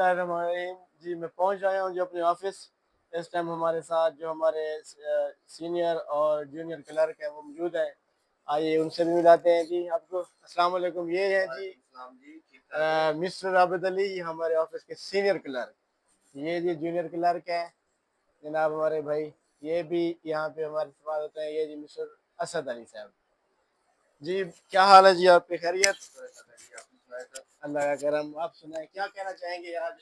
रहीम जी, मैं पहुंच आया हूं जो अपने ऑफिस। इस टाइम हमारे साथ जो हमारे सीनियर और जूनियर क्लर्क हैं वो मौजूद हैं। आइए उनसे भी मिलाते हैं जी आपको। अस्सलाम वालेकुम। ये है जी मिस्टर आबिद अली, ये हमारे ऑफिस के सीनियर क्लर्क। ये जी जूनियर क्लर्क है जनाब हमारे भाई। ये भी यहाँ पे हमारे साथ होते हैं। ये जी मिस्टर असद अली साहब जी। क्या हाल है जी, आपकी खैरियत? अल्लाह का करम। आप सुनाए, क्या कहना चाहेंगे आज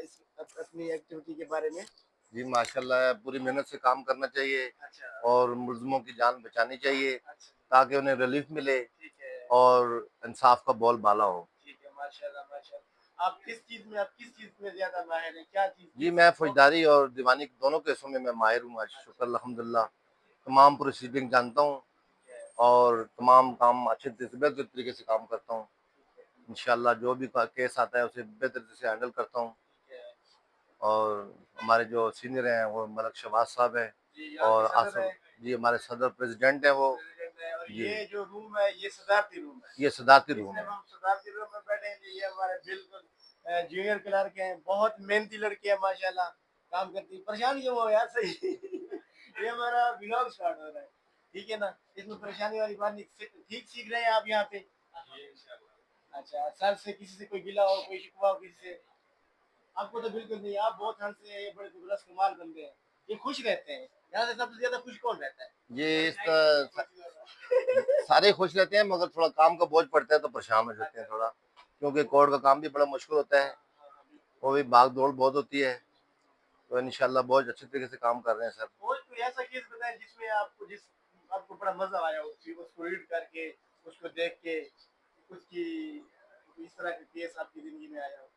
इस अपनी एक्टिविटी के बारे में? जी माशाल्लाह, पूरी मेहनत से काम करना चाहिए अच्छा। और मुल्ज़िमों की जान बचानी चाहिए अच्छा। ताकि उन्हें रिलीफ मिले ठीक है। और इंसाफ का बोलबाला हो। ठीक है, माशाल्लाह माशाल्लाह। आप किस चीज में ज्यादा माहिर हैं? क्या चीज जी किस मैं को- फौजदारी और दीवानी दोनों केसों में मैं माहिर हूँ, आज शुक्र अल्हम्दुलिल्लाह। तमाम प्रोसीडिंग जानता हूँ ठीक है। और तमाम काम अच्छे बेहतर तरीके से काम करता हूँ। ठीक है। इंशाल्लाह जो भी केस आता है उसे बेहतर से हैंडल करता हूँ। ठीक है। और हमारे जो सीनियर हैं वो मलक शहबाज साहब हैं जी, यहाँ के और सदर आसफ है। जी हमारे सदर प्रेसिडेंट हैं वो। प्रेसिडेंट है। और जी ये जो रूम है ये सदारती रूम है। ये सदारती इस रूम टाइम है। हम सदारती रूम में बैठे हैं जी। ये हमारे बिल्कुल जूनियर क्लर्क हैं, बहुत मेहनती लड़के हैं माशाल्लाह। काम करती परेशान क्यों हो यार, सही ये हमारा ब्लॉग स्टार्ट हो रहा है। ठीक है ना, इसमें परेशानी वाली बात नहीं। ठीक सीख रहे हैं आप यहाँ पे? अच्छा, सर से किसी से कोई गिला हो, कोई शिकवा हो किसी से? आपको तो बिल्कुल नहीं, आप बहुत हंसते हैं, ये बड़े दुबरस कमाल बंदे हैं। ये खुश रहते हैं। यहाँ से सबसे ज्यादा खुश कौन रहता है? ये सारे खुश रहते हैं मगर थोड़ा काम का बोझ पड़ता है तो परेशान हो जाते हैं थोड़ा, क्योंकि कोर्ट का काम भी बड़ा मुश्किल होता है। वो भी भाग दौड़ बहुत होती है। तो इंशाल्लाह बहुत अच्छे तरीके से काम कर रहे हैं सर। कोई कोई ऐसा केस बताएं जिसमें आपको बड़ा मजा आया हो, उसको रीड करके, उसको देख के, उसकी इस तरह के केस आपकी जिंदगी में आया हो?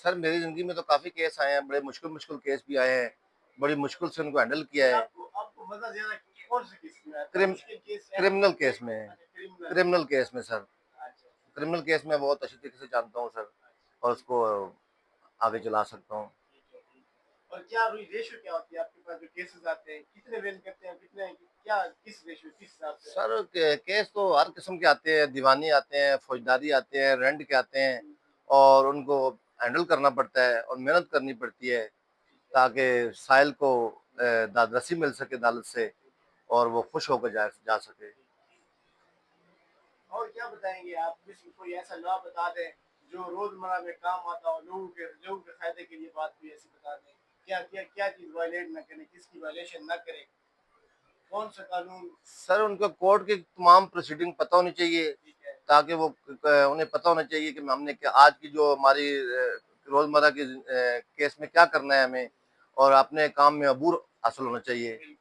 सर मेरी ज़िंदगी में तो काफ़ी केस आए हैं, बड़े मुश्किल मुश्किल केस भी आए हैं, बड़ी मुश्किल से उनको हैंडल किया नहीं, है। आपको मजा ज्यादा कौन से केस में आता है? क्रिम मुश्किल केस या क्रिमिनल केस में, अच्छा, क्रिमिनल? क्रिमिनल केस में सर। अच्छा। क्रिमिनल केस में बहुत अच्छी तरीके से जानता हूँ सर और उसको आगे चला सकता हूँ। ठीक है, ठीक है। और क्या रेशियो क्या होती है आपके पास जो केसेस आते हैं? कितने विन करते हैं, कितने, क्या, किस रेशियो, किस हिसाब से? सर केस तो हर किस्म के आते हैं, दीवानी आते हैं, फौजदारी आते हैं, रेंट के आते हैं और उनको हैंडल करना पड़ता है और मेहनत करनी पड़ती है ताकि साहिल को दादरसी मिल सके अदालत से और वो खुश होकर जा सके। और क्या बताएंगे आप? किसी कोई ऐसा लॉ बता दें जो रोजमर्रा में काम आता हो, लोगों के फायदे के लिए बात, कोई ऐसी बता दें। क्या क्या क्या चीज वायलेट ना करें, किसकी वायलेशन ना करें, कौन सा कानून? सर उनको कोर्ट की तमाम प्रोसीडिंग पता होनी चाहिए ठीक है। ताकि वो उन्हें पता होना चाहिए कि हमने क्या आज की जो हमारी रोजमर्रा की केस में क्या करना है हमें और अपने काम में अबूर हासिल होना चाहिए।